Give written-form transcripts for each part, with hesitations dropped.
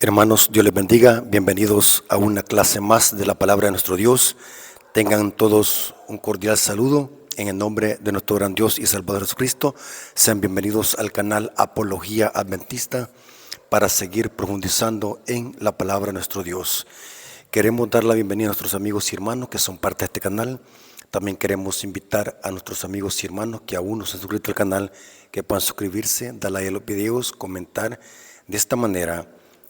Hermanos, Dios les bendiga. Bienvenidos a una clase más de la palabra de nuestro Dios. Tengan todos un cordial saludo en el nombre de nuestro gran Dios y Salvador Jesucristo. Sean bienvenidos al canal Apología Adventista para seguir profundizando en la palabra de nuestro Dios. Queremos dar la bienvenida a nuestros amigos y hermanos que son parte de este canal. También queremos invitar a nuestros amigos y hermanos que aún no se han suscrito al canal, que puedan suscribirse, dar like a los videos, comentar. De esta manera,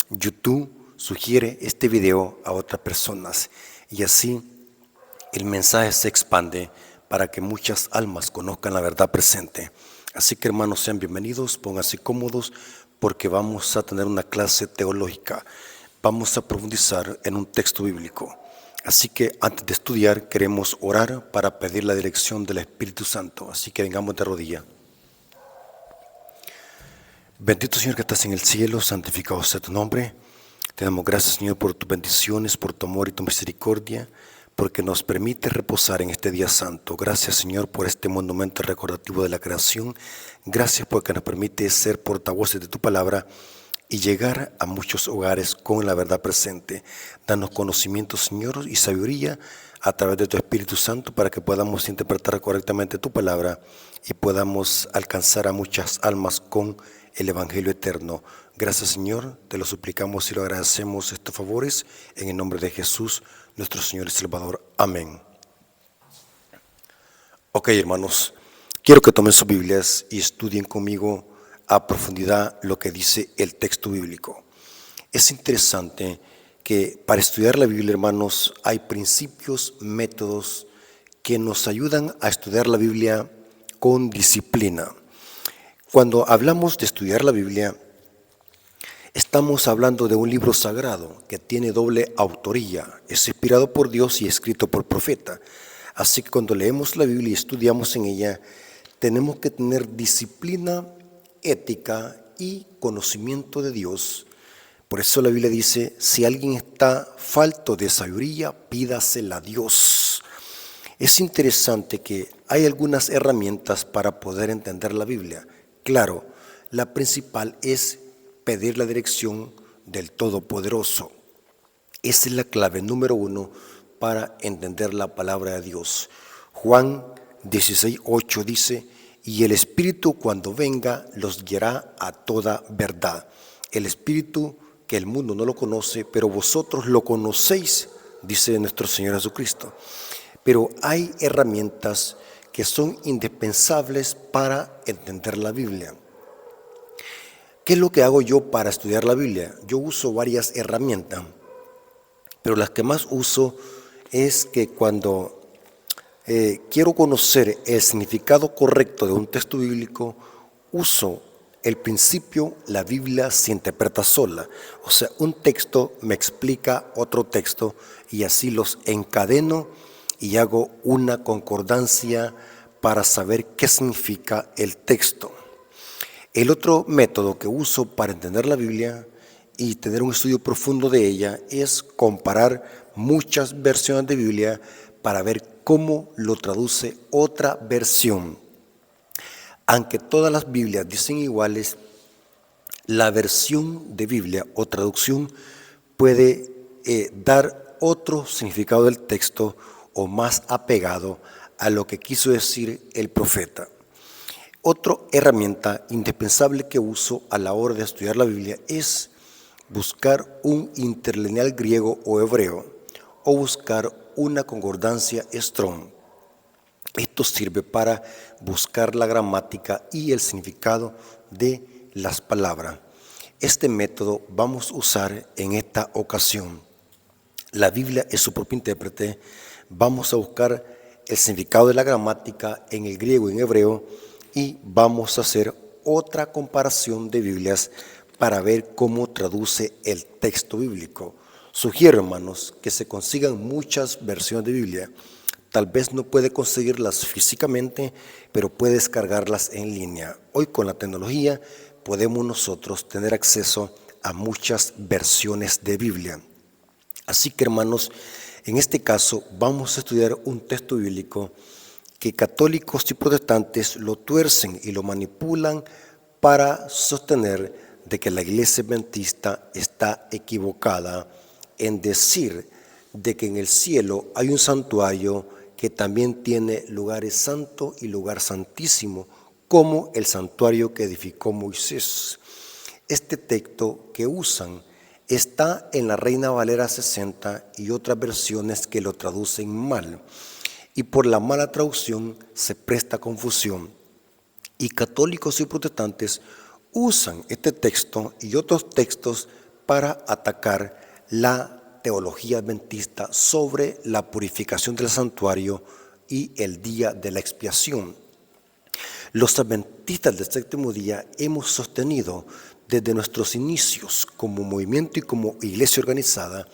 YouTube sugiere este video a otras personas y así el mensaje se expande para que muchas almas conozcan la verdad presente. Así que hermanos, sean bienvenidos, pónganse cómodos porque vamos a tener una clase teológica. Vamos a profundizar en un texto bíblico. Así que antes de estudiar queremos orar para pedir la dirección del Espíritu Santo. Así que vengamos de rodillas. Bendito Señor que estás en el cielo, santificado sea tu nombre. Te damos gracias, Señor, por tus bendiciones, por tu amor y tu misericordia, porque nos permite reposar en este día santo. Gracias, Señor, por este monumento recordativo de la creación. Gracias porque nos permite ser portavoces de tu palabra y llegar a muchos hogares con la verdad presente. Danos conocimiento, Señor, y sabiduría a través de tu Espíritu Santo para que podamos interpretar correctamente tu palabra y podamos alcanzar a muchas almas con el Evangelio eterno. Gracias, Señor, te lo suplicamos y lo agradecemos estos favores en el nombre de Jesús, nuestro Señor y Salvador. Amén. Ok, hermanos, quiero que tomen sus Biblias y estudien conmigo a profundidad lo que dice el texto bíblico. Es interesante que para estudiar la Biblia, hermanos, hay principios, métodos que nos ayudan a estudiar la Biblia con disciplina. Cuando hablamos de estudiar la Biblia, estamos hablando de un libro sagrado que tiene doble autoría, es inspirado por Dios y escrito por profeta. Así que cuando leemos la Biblia y estudiamos en ella, tenemos que tener disciplina, ética y conocimiento de Dios. Por eso la Biblia dice, si alguien está falto de sabiduría, pídasela a Dios. Es interesante que hay algunas herramientas para poder entender la Biblia. Claro, la principal es pedir la dirección del Todopoderoso. Esa es la clave número 1 para entender la palabra de Dios. Juan 16:8 dice, y el Espíritu cuando venga los guiará a toda verdad. El Espíritu que el mundo no lo conoce, pero vosotros lo conocéis, dice nuestro Señor Jesucristo. Pero hay herramientas que son indispensables para entender la Biblia. ¿Qué es lo que hago yo para estudiar la Biblia? Yo uso varias herramientas, pero las que más uso es que cuando quiero conocer el significado correcto de un texto bíblico, uso el principio, la Biblia se interpreta sola. O sea, un texto me explica otro texto y así los encadeno y hago una concordancia para saber qué significa el texto. El otro método que uso para entender la Biblia y tener un estudio profundo de ella es comparar muchas versiones de Biblia para ver cómo lo traduce otra versión. Aunque todas las Biblias dicen iguales, la versión de Biblia o traducción puede dar otro significado del texto o más apegado a lo que quiso decir el profeta. Otra herramienta indispensable que uso a la hora de estudiar la Biblia es buscar un interlineal griego o hebreo o buscar una concordancia Strong. Esto sirve para buscar la gramática y el significado de las palabras. Este método vamos a usar en esta ocasión. La Biblia es su propio intérprete. Vamos a buscar el significado de la gramática en el griego y en hebreo y vamos a hacer otra comparación de Biblias para ver cómo traduce el texto bíblico. Sugiero, hermanos, que se consigan muchas versiones de Biblia. Tal vez no puede conseguirlas físicamente, pero puede descargarlas en línea. Hoy con la tecnología podemos nosotros tener acceso a muchas versiones de Biblia. Así que, hermanos, en este caso vamos a estudiar un texto bíblico que católicos y protestantes lo tuercen y lo manipulan para sostener de que la iglesia adventista está equivocada en decir de que en el cielo hay un santuario que también tiene lugares santo y lugar santísimo, como el santuario que edificó Moisés. Este texto que usan está en la Reina Valera 60 y otras versiones que lo traducen mal, y por la mala traducción se presta confusión. Y católicos y protestantes usan este texto y otros textos para atacar la teología adventista sobre la purificación del santuario y el día de la expiación. Los adventistas del séptimo día hemos sostenido desde nuestros inicios como movimiento y como iglesia organizada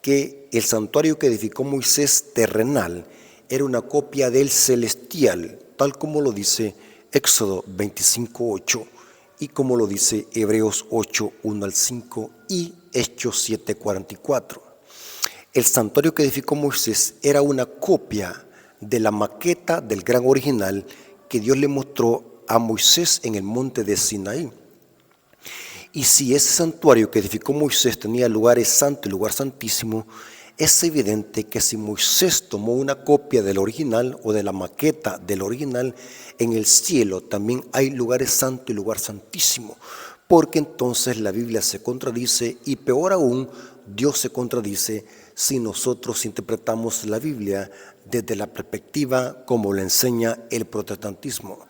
que el santuario que edificó Moisés terrenal era una copia del celestial, tal como lo dice Éxodo 25:8 y como lo dice Hebreos 8:1-5 y Hechos 7:44. El santuario que edificó Moisés era una copia de la maqueta del gran original que Dios le mostró a Moisés en el monte de Sinaí. Y si ese santuario que edificó Moisés tenía lugares santos y lugar santísimo, es evidente que si Moisés tomó una copia del original o de la maqueta del original, en el cielo también hay lugares santos y lugar santísimo, porque entonces la Biblia se contradice y peor aún, Dios se contradice si nosotros interpretamos la Biblia desde la perspectiva como lo enseña el protestantismo.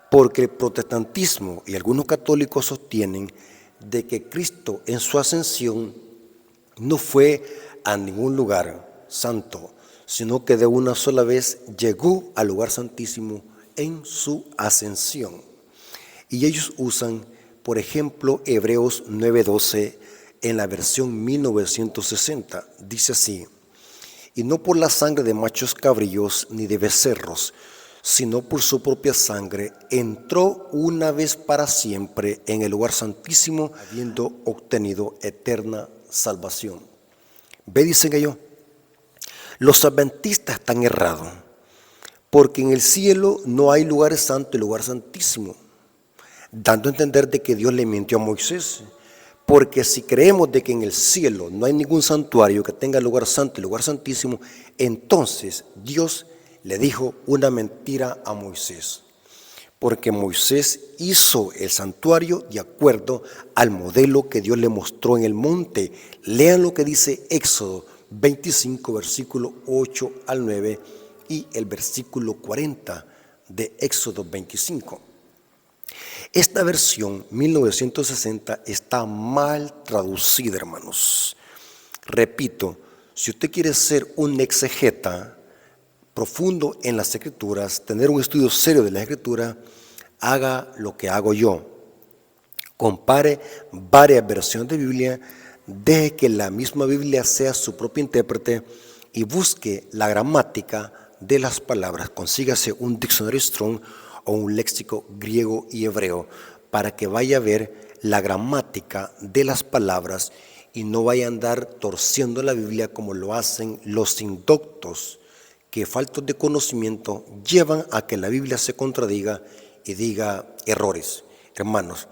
Porque el protestantismo y algunos católicos sostienen de que Cristo en su ascensión no fue a ningún lugar santo, sino que de una sola vez llegó al lugar santísimo en su ascensión. Y ellos usan, por ejemplo, Hebreos 9:12 en la versión 1960. Dice así: y no por la sangre de machos cabríos ni de becerros, sino por su propia sangre, entró una vez para siempre en el lugar santísimo, habiendo obtenido eterna salvación. Ve, dicen ellos, los adventistas están errados, porque en el cielo no hay lugares santos y lugar santísimo, dando a entender de que Dios le mintió a Moisés. Porque si creemos de que en el cielo no hay ningún santuario que tenga lugar santo y lugar santísimo, entonces Dios le dijo una mentira a Moisés. Porque Moisés hizo el santuario de acuerdo al modelo que Dios le mostró en el monte. Lean lo que dice Éxodo 25, versículo 8-9 y el versículo 40 de Éxodo 25. Esta versión 1960 está mal traducida, hermanos. Repito, si usted quiere ser un exegeta profundo en las Escrituras, tener un estudio serio de la Escritura, haga lo que hago yo. Compare varias versiones de Biblia, deje que la misma Biblia sea su propio intérprete y busque la gramática de las palabras. Consígase un diccionario Strong o un léxico griego y hebreo para que vaya a ver la gramática de las palabras y no vaya a andar torciendo la Biblia como lo hacen los indoctos, que faltos de conocimiento llevan a que la Biblia se contradiga y diga errores. Hermanos,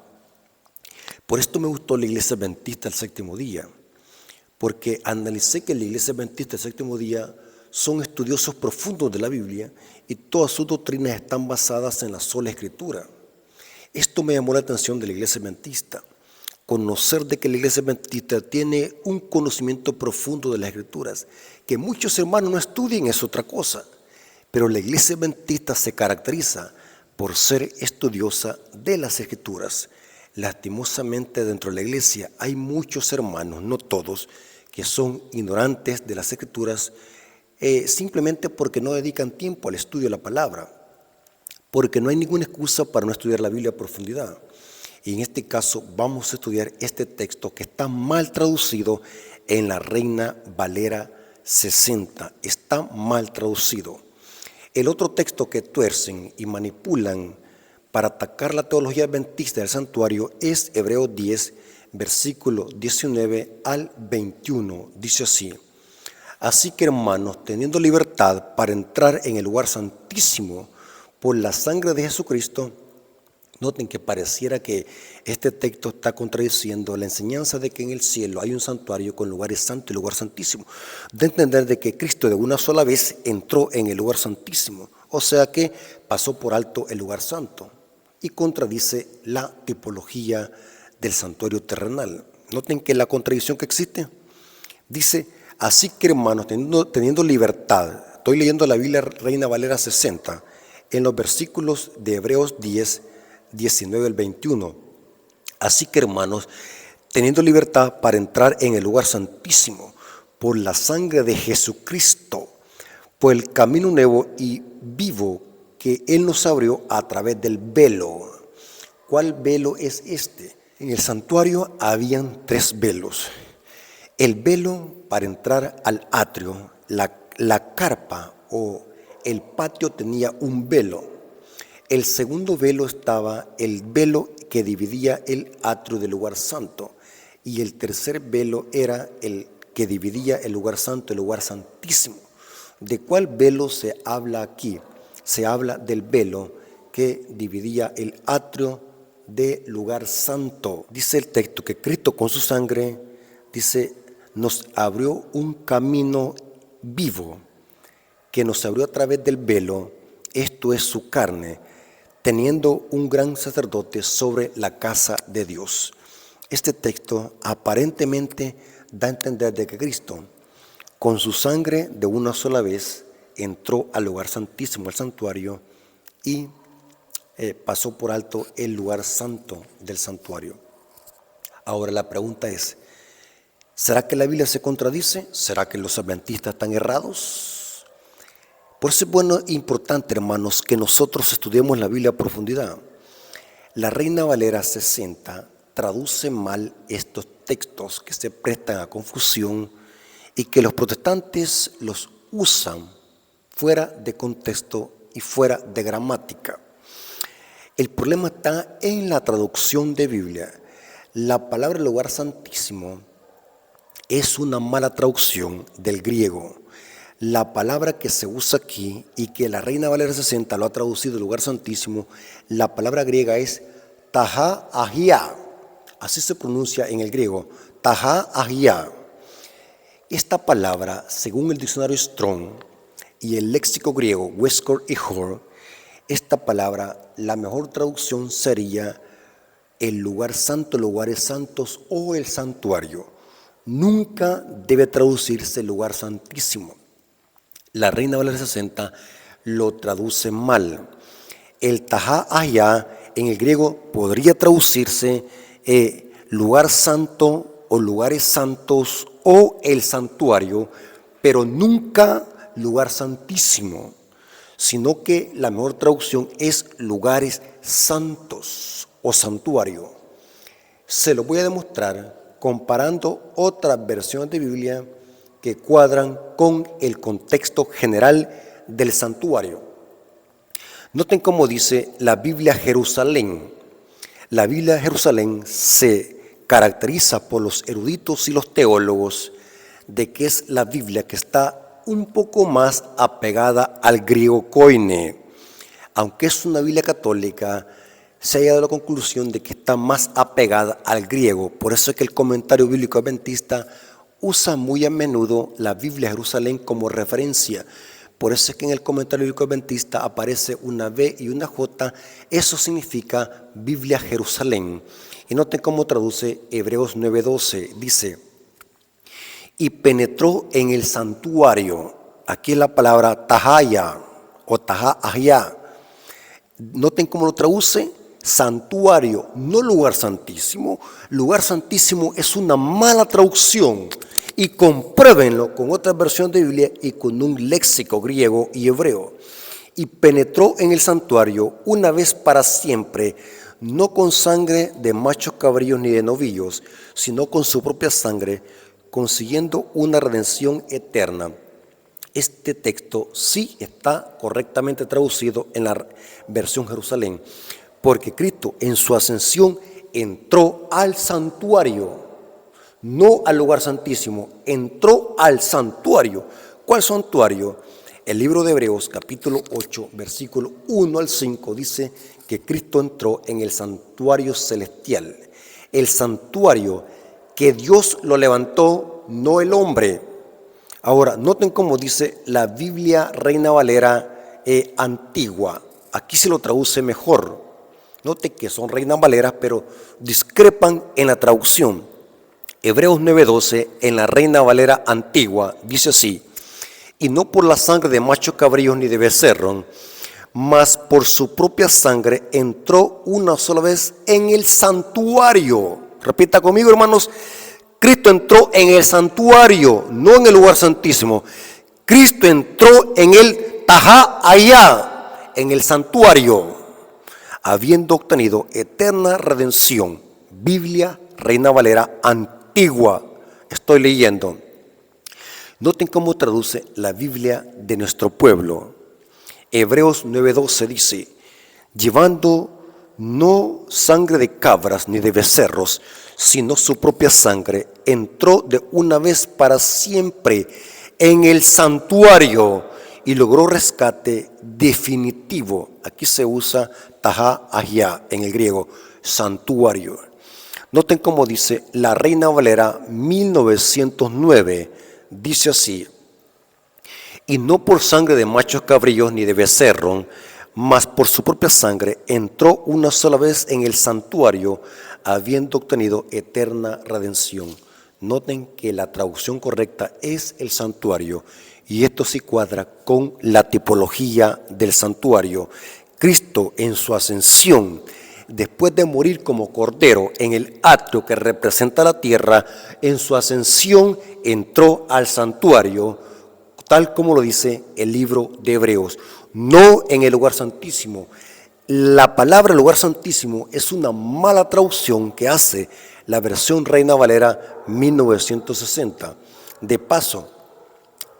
por esto me gustó la Iglesia Adventista del Séptimo Día, porque analicé que la Iglesia Adventista del Séptimo Día son estudiosos profundos de la Biblia y todas sus doctrinas están basadas en la sola Escritura. Esto me llamó la atención de la Iglesia Adventista. Conocer de que la Iglesia Adventista tiene un conocimiento profundo de las Escrituras. Que muchos hermanos no estudien es otra cosa, pero la Iglesia Adventista se caracteriza por ser estudiosa de las Escrituras. Lastimosamente dentro de la Iglesia hay muchos hermanos, no todos, que son ignorantes de las Escrituras, simplemente porque no dedican tiempo al estudio de la palabra, porque no hay ninguna excusa para no estudiar la Biblia a profundidad. Y en este caso vamos a estudiar este texto que está mal traducido en la Reina Valera 60. Está mal traducido. El otro texto que tuercen y manipulan para atacar la teología adventista del santuario es Hebreos 10, versículo 19-21. Dice así: así que, hermanos, teniendo libertad para entrar en el lugar santísimo por la sangre de Jesucristo, Noten que pareciera que este texto está contradiciendo la enseñanza de que en el cielo hay un santuario con lugares santos y lugar santísimo. De entender de que Cristo de una sola vez entró en el lugar santísimo, o sea que pasó por alto el lugar santo, y contradice la tipología del santuario terrenal. Noten que la contradicción que existe dice: así que hermanos, teniendo libertad, estoy leyendo la Biblia Reina Valera 60, en los versículos de Hebreos 10, 19 al 21. Así que hermanos, teniendo libertad para entrar en el lugar santísimo por la sangre de Jesucristo, por el camino nuevo y vivo que Él nos abrió a través del velo. ¿Cuál velo es este? En el santuario habían 3 velos. El velo para entrar al atrio, la carpa o el patio tenía un velo. El segundo velo estaba el velo que dividía el atrio del lugar santo. Y el tercer velo era el que dividía el lugar santo del lugar santísimo. ¿De cuál velo se habla aquí? Se habla del velo que dividía el atrio del lugar santo. Dice el texto que Cristo con su sangre, dice, nos abrió un camino vivo, que nos abrió a través del velo, esto es su carne, teniendo un gran sacerdote sobre la casa de Dios. Este texto aparentemente da a entender de que Cristo, con su sangre de una sola vez, entró al lugar santísimo, al santuario, y pasó por alto el lugar santo del santuario. Ahora la pregunta es, ¿será que la Biblia se contradice? ¿Será que los adventistas están errados? Por eso es bueno e importante, hermanos, que nosotros estudiemos la Biblia a profundidad. La Reina Valera 60 traduce mal estos textos que se prestan a confusión y que los protestantes los usan fuera de contexto y fuera de gramática. El problema está en la traducción de Biblia. La palabra lugar santísimo es una mala traducción del griego. La palabra que se usa aquí y que la Reina Valera 60 lo ha traducido lugar santísimo, la palabra griega es taha agia. Así se pronuncia en el griego, taha agia. Esta palabra, según el diccionario Strong y el léxico griego Westcott y Hort, esta palabra, la mejor traducción sería el lugar santo, lugares santos o el santuario. Nunca debe traducirse lugar santísimo. La Reina Valera 60 lo traduce mal. El taha agia en el griego podría traducirse lugar santo o lugares santos o el santuario, pero nunca lugar santísimo, sino que la mejor traducción es lugares santos o santuario. Se lo voy a demostrar comparando otras versiones de Biblia que cuadran con el contexto general del santuario. Noten cómo dice la Biblia Jerusalén. La Biblia Jerusalén se caracteriza por los eruditos y los teólogos de que es la Biblia que está un poco más apegada al griego koine. Aunque es una Biblia católica, se ha llegado a la conclusión de que está más apegada al griego. Por eso es que el comentario bíblico adventista usa muy a menudo la Biblia Jerusalén como referencia. Por eso es que en el comentario bíblico adventista aparece una B y una J. Eso significa Biblia Jerusalén. Y noten cómo traduce Hebreos 9:12. Dice, y penetró en el santuario. Aquí es la palabra tahaya o tahaya. Noten cómo lo traduce. Santuario, no lugar santísimo. Lugar santísimo es una mala traducción. Y compruébenlo con otra versión de Biblia y con un léxico griego y hebreo. Y penetró en el santuario una vez para siempre, no con sangre de machos cabríos ni de novillos, sino con su propia sangre, consiguiendo una redención eterna. Este texto sí está correctamente traducido en la versión Jerusalén, porque Cristo en su ascensión entró al santuario. No al lugar santísimo, entró al santuario. ¿Cuál santuario? El libro de Hebreos, capítulo 8, versículo 1 al 5, dice que Cristo entró en el santuario celestial. El santuario que Dios lo levantó, no el hombre. Ahora, noten cómo dice la Biblia Reina Valera antigua. Aquí se lo traduce mejor. Note que son Reina Valera, pero discrepan en la traducción. Hebreos 9:12 en la Reina Valera antigua dice así: y no por la sangre de machos cabríos ni de becerro, mas por su propia sangre entró una sola vez en el santuario. Repita conmigo, hermanos: Cristo entró en el santuario, no en el lugar santísimo. Cristo entró en el Tajá allá, en el santuario, habiendo obtenido eterna redención. Biblia Reina Valera antigua. Estoy leyendo. Noten cómo traduce la Biblia de nuestro pueblo. Hebreos 9:12 dice: llevando no sangre de cabras ni de becerros, sino su propia sangre, entró de una vez para siempre en el santuario y logró rescate definitivo. Aquí se usa Tajá Ahia en el griego, santuario. Noten cómo dice la Reina Valera 1909, dice así: y no por sangre de machos cabríos ni de becerro, mas por su propia sangre entró una sola vez en el santuario, habiendo obtenido eterna redención. Noten que la traducción correcta es el santuario, y esto sí cuadra con la tipología del santuario. Cristo en su ascensión, después de morir como cordero en el atrio que representa la tierra, en su ascensión entró al santuario, tal como lo dice el libro de Hebreos, no en el lugar santísimo. La palabra lugar santísimo es una mala traducción que hace la versión Reina Valera 1960. De paso,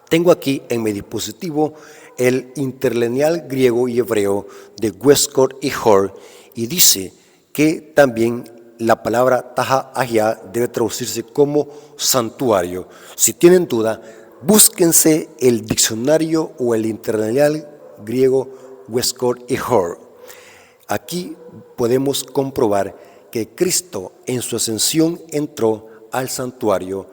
tengo aquí en mi dispositivo el interlineal griego y hebreo de Westcott y Hort, y dice que también la palabra Tajá Ahia debe traducirse como santuario. Si tienen duda, búsquense el diccionario o el interlineal griego Westcott y Hort. Aquí podemos comprobar que Cristo en su ascensión entró al santuario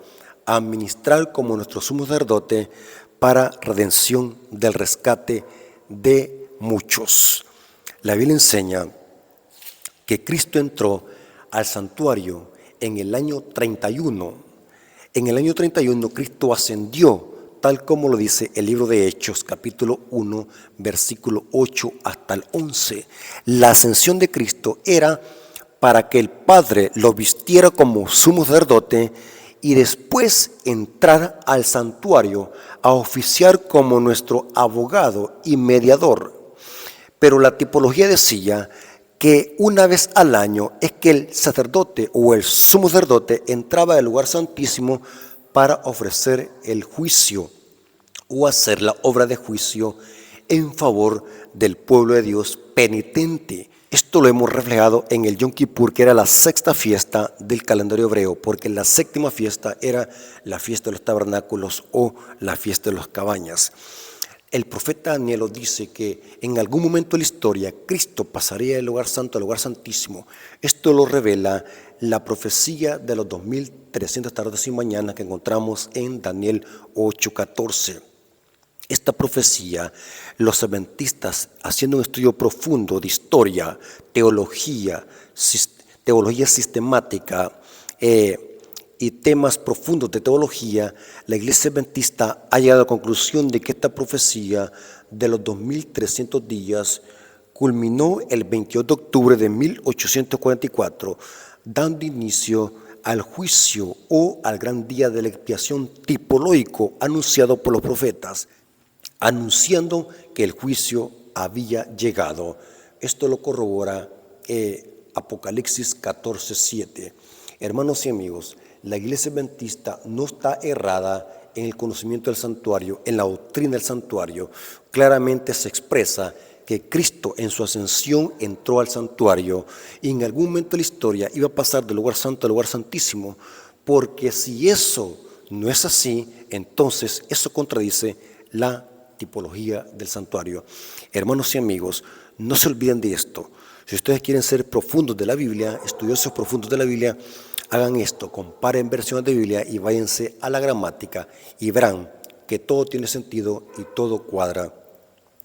a ministrar como nuestro sumo sacerdote para redención del rescate de muchos. La Biblia enseña que Cristo entró al santuario en el año 31. En el año 31 Cristo ascendió, tal como lo dice el libro de Hechos, capítulo 1, versículo 8 hasta el 11. La ascensión de Cristo era para que el Padre lo vistiera como sumo sacerdote y después entrar al santuario a oficiar como nuestro abogado y mediador. Pero la tipología decía que una vez al año es que el sacerdote o el sumo sacerdote entraba al lugar santísimo para ofrecer el juicio o hacer la obra de juicio en favor del pueblo de Dios penitente. Esto lo hemos reflejado en el Yom Kippur, que era la sexta fiesta del calendario hebreo, porque la séptima fiesta era la fiesta de los tabernáculos o la fiesta de las cabañas. El profeta Daniel dice que en algún momento de la historia Cristo pasaría del lugar santo al lugar santísimo. Esto lo revela la profecía de los 2300 tardes y mañanas que encontramos en Daniel 8:14. Esta profecía, los adventistas, haciendo un estudio profundo de historia, teología sistemática y temas profundos de teología, la Iglesia Adventista ha llegado a la conclusión de que esta profecía de los 2300 días culminó el 22 de octubre de 1844, dando inicio al juicio o al gran día de la expiación tipológico anunciado por los profetas, anunciando que el juicio había llegado. Esto lo corrobora Apocalipsis 14:7. Hermanos y amigos, la Iglesia Adventista no está errada en el conocimiento del santuario, en la doctrina del santuario. Claramente se expresa que Cristo en su ascensión entró al santuario y en algún momento de la historia iba a pasar del lugar santo al lugar santísimo, porque si eso no es así, entonces eso contradice la tipología del santuario. Hermanos y amigos, no se olviden de esto. Si ustedes quieren ser profundos de la Biblia, estudiosos profundos de la Biblia, hagan esto, comparen versiones de Biblia y váyanse a la gramática y verán que todo tiene sentido y todo cuadra.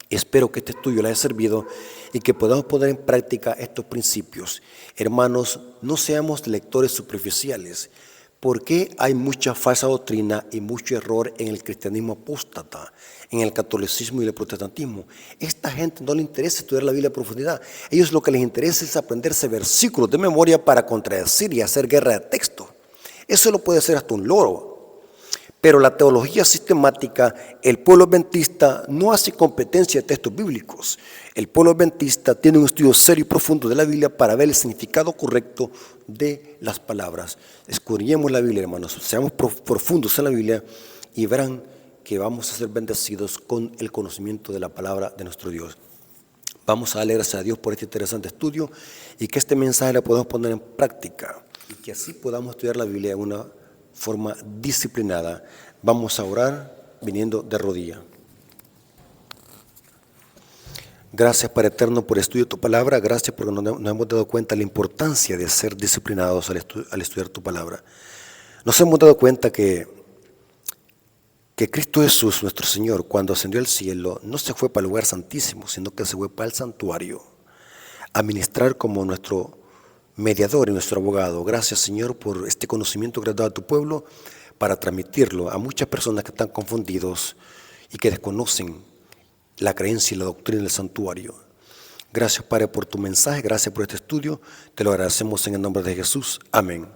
Espero que este estudio les haya servido y que podamos poner en práctica estos principios. Hermanos, no seamos lectores superficiales. ¿Por qué hay mucha falsa doctrina y mucho error en el cristianismo apóstata, en el catolicismo y el protestantismo? Esta gente no le interesa estudiar la Biblia a profundidad. Ellos lo que les interesa es aprenderse versículos de memoria para contradecir y hacer guerra de texto. Eso lo puede hacer hasta un loro. Pero la teología sistemática, el pueblo adventista no hace competencia de textos bíblicos. El pueblo adventista tiene un estudio serio y profundo de la Biblia para ver el significado correcto de las palabras. Escudriñemos la Biblia, hermanos, seamos profundos en la Biblia y verán que vamos a ser bendecidos con el conocimiento de la palabra de nuestro Dios. Vamos a darle gracias a Dios por este interesante estudio y que este mensaje lo podamos poner en práctica y que así podamos estudiar la Biblia de una forma disciplinada. Vamos a orar viniendo de rodillas. Gracias, Padre eterno, por el estudio de tu palabra. Gracias porque nos hemos dado cuenta de la importancia de ser disciplinados al estudiar tu palabra. Nos hemos dado cuenta que Cristo Jesús, nuestro Señor, cuando ascendió al cielo, no se fue para el lugar santísimo, sino que se fue para el santuario a ministrar como nuestro mediador y nuestro abogado. Gracias, Señor, por este conocimiento que has dado a tu pueblo para transmitirlo a muchas personas que están confundidos y que desconocen la creencia y la doctrina del santuario. Gracias, Padre, por tu mensaje. Gracias por este estudio. Te lo agradecemos en el nombre de Jesús. Amén.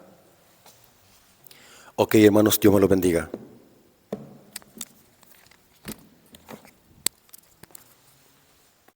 Ok, hermanos, Dios me los bendiga.